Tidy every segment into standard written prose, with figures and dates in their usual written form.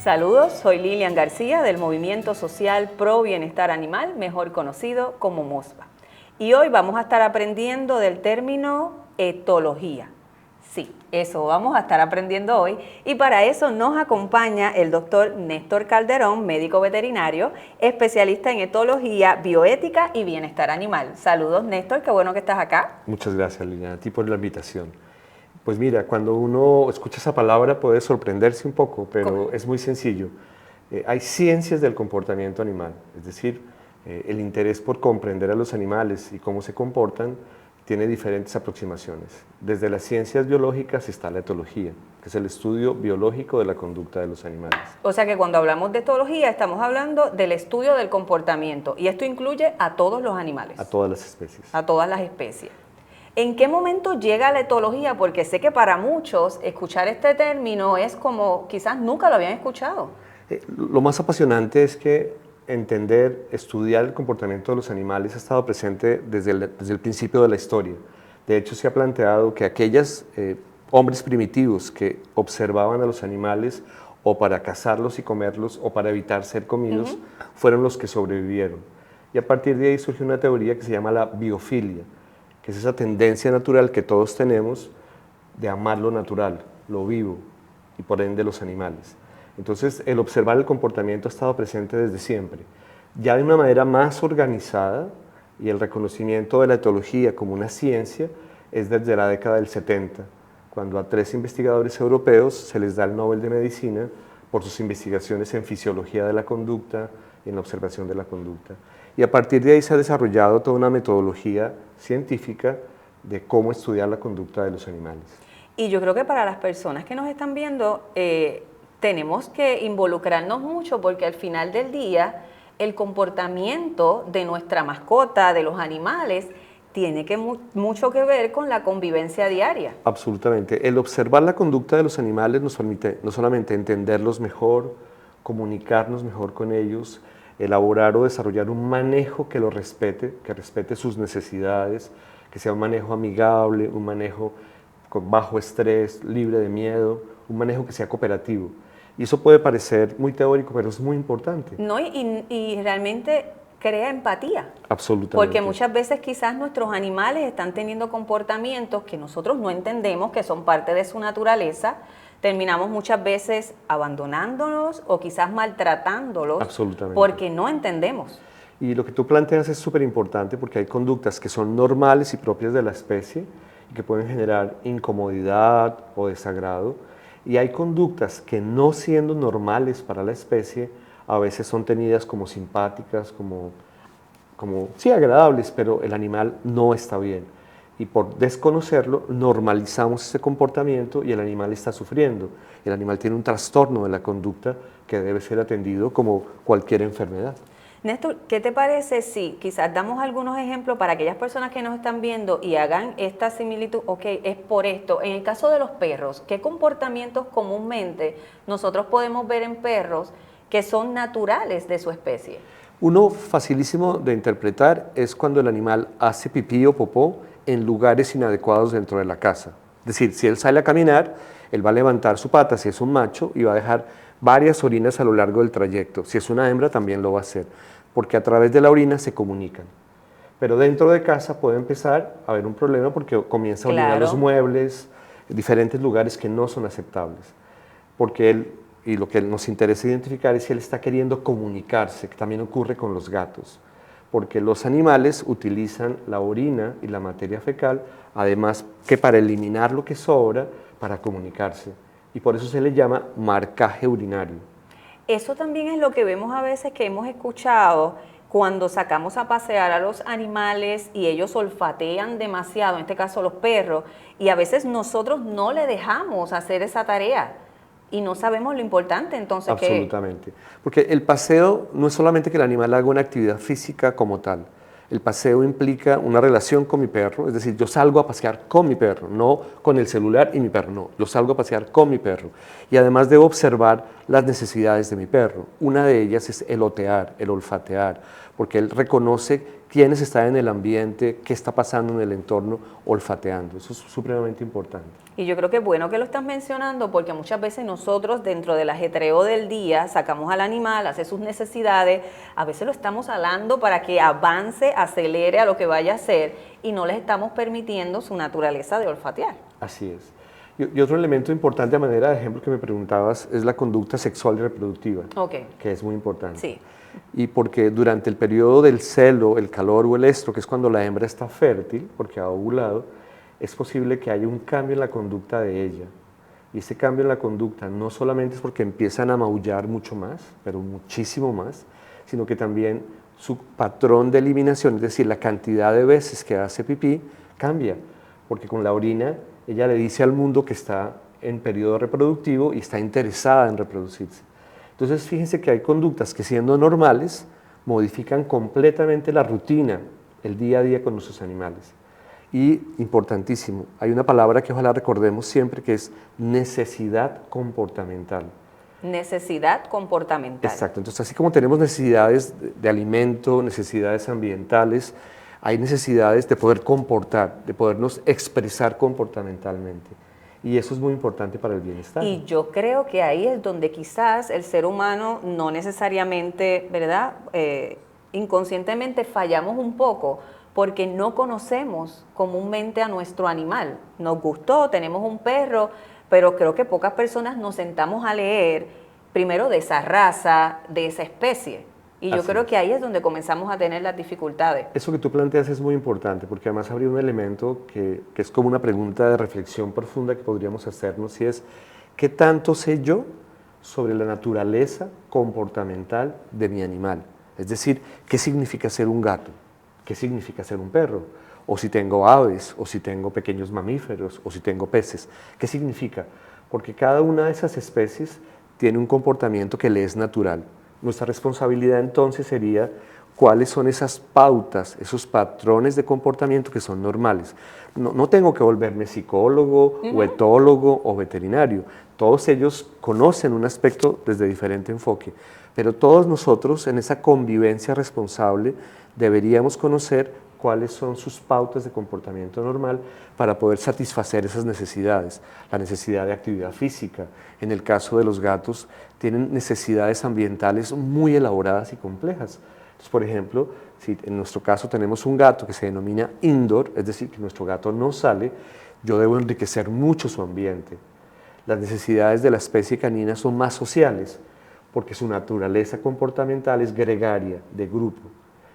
Saludos, soy Lilian García del Movimiento Social Pro Bienestar Animal, mejor conocido como MOSBA. Y hoy vamos a estar aprendiendo del término etología. Sí, eso vamos a estar aprendiendo hoy y para eso nos acompaña el doctor Néstor Calderón, médico veterinario, especialista en etología, bioética y bienestar animal. Saludos, Néstor, qué bueno que estás acá. Muchas gracias, Liliana, a ti por la invitación. Pues mira, cuando uno escucha esa palabra puede sorprenderse un poco, pero ¿Cómo? es muy sencillo. Hay ciencias del comportamiento animal, es decir, el interés por comprender a los animales y cómo se comportan tiene diferentes aproximaciones. Desde las ciencias biológicas está la etología, que es el estudio biológico de la conducta de los animales. O sea que cuando hablamos de etología estamos hablando del estudio del comportamiento y esto incluye a todos los animales. A todas las especies. A todas las especies. ¿En qué momento llega la etología? Porque sé que para muchos escuchar este término es como quizás nunca lo habían escuchado. Lo más apasionante es que entender, estudiar el comportamiento de los animales ha estado presente desde el principio de la historia. De hecho, se ha planteado que aquellos hombres primitivos que observaban a los animales o para cazarlos y comerlos o para evitar ser comidos, fueron los que sobrevivieron. Y a partir de ahí surge una teoría que se llama la biofilia, que es esa tendencia natural que todos tenemos de amar lo natural, lo vivo y por ende los animales. Entonces, el observar el comportamiento ha estado presente desde siempre. Ya de una manera más organizada, y el reconocimiento de la etología como una ciencia es desde la década del 70, cuando a 3 investigadores europeos se les da el Nobel de Medicina por sus investigaciones en fisiología de la conducta y en la observación de la conducta. Y a partir de ahí se ha desarrollado toda una metodología científica de cómo estudiar la conducta de los animales. Y yo creo que para las personas que nos están viendo, tenemos que involucrarnos mucho porque al final del día el comportamiento de nuestra mascota, de los animales, tiene mucho que ver con la convivencia diaria. Absolutamente. El observar la conducta de los animales nos permite no solamente entenderlos mejor, comunicarnos mejor con ellos, elaborar o desarrollar un manejo que que respete sus necesidades, que sea un manejo amigable, un manejo con bajo estrés, libre de miedo, un manejo que sea cooperativo. Y eso puede parecer muy teórico, pero es muy importante. No, y realmente crea empatía. Absolutamente. Porque muchas veces quizás nuestros animales están teniendo comportamientos que nosotros no entendemos, que son parte de su naturaleza. Terminamos muchas veces abandonándolos o quizás maltratándolos. Absolutamente. Porque no entendemos. Y lo que tú planteas es súper importante porque hay conductas que son normales y propias de la especie y que pueden generar incomodidad o desagrado. Y hay conductas que no siendo normales para la especie, a veces son tenidas como simpáticas, sí, agradables, pero el animal no está bien. Y por desconocerlo, normalizamos ese comportamiento y el animal está sufriendo. El animal tiene un trastorno de la conducta que debe ser atendido como cualquier enfermedad. Néstor, ¿qué te parece si quizás damos algunos ejemplos para aquellas personas que nos están viendo y hagan esta similitud? Ok, es por esto. En el caso de los perros, ¿qué comportamientos comúnmente nosotros podemos ver en perros que son naturales de su especie? Uno facilísimo de interpretar es cuando el animal hace pipí o popó en lugares inadecuados dentro de la casa. Es decir, si él sale a caminar, él va a levantar su pata si es un macho y va a dejar varias orinas a lo largo del trayecto. Si es una hembra también lo va a hacer, porque a través de la orina se comunican. Pero dentro de casa puede empezar a haber un problema porque comienza a orinar los muebles, diferentes lugares que no son aceptables. Porque y lo que nos interesa identificar es si él está queriendo comunicarse, que también ocurre con los gatos. Porque los animales utilizan la orina y la materia fecal, además que para eliminar lo que sobra, para comunicarse. Y por eso se le llama marcaje urinario. Eso también es lo que vemos a veces que hemos escuchado cuando sacamos a pasear a los animales y ellos olfatean demasiado, en este caso los perros, y a veces nosotros no le dejamos hacer esa tarea y no sabemos lo importante entonces que... Absolutamente, porque el paseo no es solamente que el animal haga una actividad física como tal. El paseo implica una relación con mi perro, es decir, yo salgo a pasear con mi perro, no con el celular y mi perro, no, yo salgo a pasear con mi perro. Y además debo observar las necesidades de mi perro. Una de ellas es el otear, el olfatear, porque él reconoce quiénes están en el ambiente, qué está pasando en el entorno, olfateando. Eso es supremamente importante. Y yo creo que es bueno que lo estás mencionando porque muchas veces nosotros dentro del ajetreo del día sacamos al animal, hace sus necesidades, a veces lo estamos alando para que avance, acelere a lo que vaya a hacer y no les estamos permitiendo su naturaleza de olfatear. Así es. Y otro elemento importante a manera de ejemplo que me preguntabas es la conducta sexual y reproductiva, que es muy importante. Sí. Y porque durante el periodo del celo, el calor o el estro, que es cuando la hembra está fértil, porque ha ovulado, es posible que haya un cambio en la conducta de ella. Y ese cambio en la conducta no solamente es porque empiezan a maullar mucho más, pero muchísimo más, sino que también su patrón de eliminación, es decir, la cantidad de veces que hace pipí, cambia, porque con la orina ella le dice al mundo que está en periodo reproductivo y está interesada en reproducirse. Entonces, fíjense que hay conductas que siendo normales modifican completamente la rutina, el día a día con nuestros animales. Y, importantísimo, hay una palabra que ojalá recordemos siempre que es necesidad comportamental. Necesidad comportamental. Exacto, entonces así como tenemos necesidades de alimento, necesidades ambientales, hay necesidades de poder comportar, de podernos expresar comportamentalmente. Y eso es muy importante para el bienestar. Y yo creo que ahí es donde quizás el ser humano no necesariamente, ¿verdad? Inconscientemente fallamos un poco porque no conocemos comúnmente a nuestro animal. Nos gustó, tenemos un perro, pero creo que pocas personas nos sentamos a leer primero de esa raza, de esa especie. Y yo creo que ahí es donde comenzamos a tener las dificultades. Eso que tú planteas es muy importante, porque además habría un elemento que es como una pregunta de reflexión profunda que podríamos hacernos, y es, ¿qué tanto sé yo sobre la naturaleza comportamental de mi animal? Es decir, ¿qué significa ser un gato? ¿Qué significa ser un perro? O si tengo aves, o si tengo pequeños mamíferos, o si tengo peces. ¿Qué significa? Porque cada una de esas especies tiene un comportamiento que le es natural. Nuestra responsabilidad entonces sería cuáles son esas pautas, esos patrones de comportamiento que son normales. No tengo que volverme psicólogo, o etólogo o veterinario. Todos ellos conocen un aspecto desde diferente enfoque, pero todos nosotros en esa convivencia responsable deberíamos conocer cuáles son sus pautas de comportamiento normal para poder satisfacer esas necesidades. La necesidad de actividad física, en el caso de los gatos, tienen necesidades ambientales muy elaboradas y complejas. Entonces, por ejemplo, si en nuestro caso tenemos un gato que se denomina indoor, es decir, que nuestro gato no sale, yo debo enriquecer mucho su ambiente. Las necesidades de la especie canina son más sociales, porque su naturaleza comportamental es gregaria, de grupo.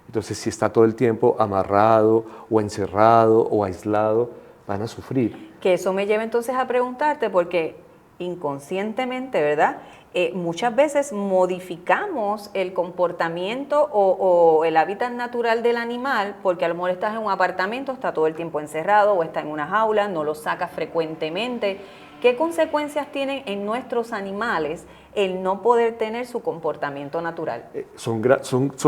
Entonces, si está todo el tiempo amarrado o encerrado o aislado, van a sufrir. Que eso me lleva entonces a preguntarte, porque inconscientemente, ¿verdad? Muchas veces modificamos el comportamiento o el hábitat natural del animal, porque a lo mejor estás en un apartamento, está todo el tiempo encerrado o está en una jaula, no lo sacas frecuentemente. ¿Qué consecuencias tienen en nuestros animales el no poder tener su comportamiento natural? Son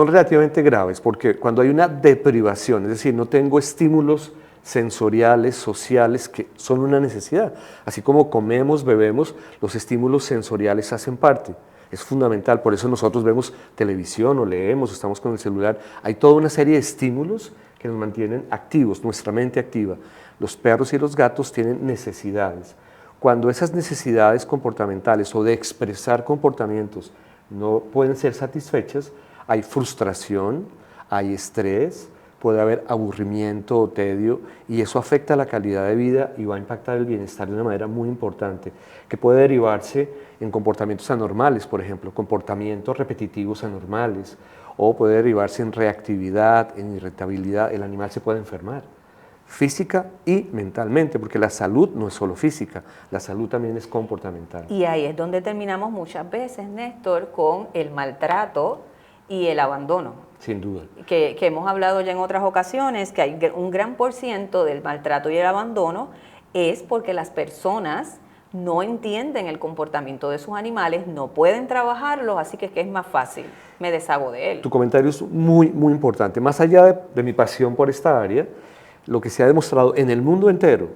relativamente graves, porque cuando hay una deprivación, es decir, no tengo estímulos sensoriales, sociales, que son una necesidad. Así como comemos, bebemos, los estímulos sensoriales hacen parte. Es fundamental, por eso nosotros vemos televisión o leemos, o estamos con el celular. Hay toda una serie de estímulos que nos mantienen activos, nuestra mente activa. Los perros y los gatos tienen necesidades. Cuando esas necesidades comportamentales o de expresar comportamientos no pueden ser satisfechas, hay frustración, hay estrés, puede haber aburrimiento o tedio, y eso afecta la calidad de vida y va a impactar el bienestar de una manera muy importante, que puede derivarse en comportamientos anormales, por ejemplo, comportamientos repetitivos anormales, o puede derivarse en reactividad, en irritabilidad. El animal se puede enfermar física y mentalmente, porque la salud no es solo física, la salud también es comportamental. Y ahí es donde terminamos muchas veces, Néstor, con el maltrato y el abandono. Sin duda. Que hemos hablado ya en otras ocasiones, que hay un gran % del maltrato y el abandono es porque las personas no entienden el comportamiento de sus animales, no pueden trabajarlos, así que es más fácil, me deshago de él. Tu comentario es muy, muy importante. Más allá de mi pasión por esta área, lo que se ha demostrado en el mundo entero,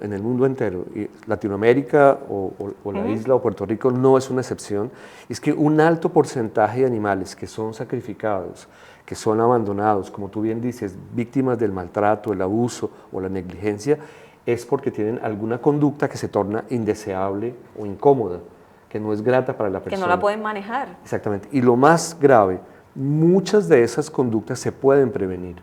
y Latinoamérica o la isla o Puerto Rico no es una excepción, es que un alto porcentaje de animales que son sacrificados, que son abandonados, como tú bien dices, víctimas del maltrato, el abuso o la negligencia, es porque tienen alguna conducta que se torna indeseable o incómoda, que no es grata para la persona. Que no la pueden manejar. Exactamente. Y lo más grave, muchas de esas conductas se pueden prevenir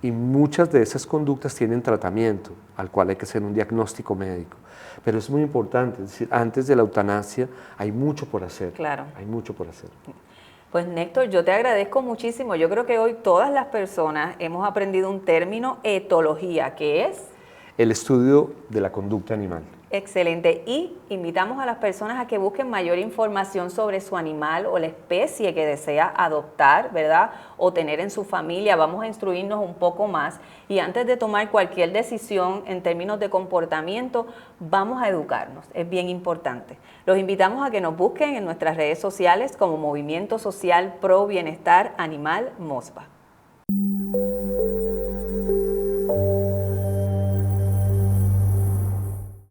y muchas de esas conductas tienen tratamiento, al cual hay que hacer un diagnóstico médico. Pero es muy importante, es decir, antes de la eutanasia hay mucho por hacer. Claro. Hay mucho por hacer. Pues Néctor, yo te agradezco muchísimo. Yo creo que hoy todas las personas hemos aprendido un término, etología, que es... El estudio de la conducta animal. Excelente. Y invitamos a las personas a que busquen mayor información sobre su animal o la especie que desea adoptar, ¿verdad? O tener en su familia. Vamos a instruirnos un poco más. Y antes de tomar cualquier decisión en términos de comportamiento, vamos a educarnos. Es bien importante. Los invitamos a que nos busquen en nuestras redes sociales como Movimiento Social Pro Bienestar Animal MOSBA.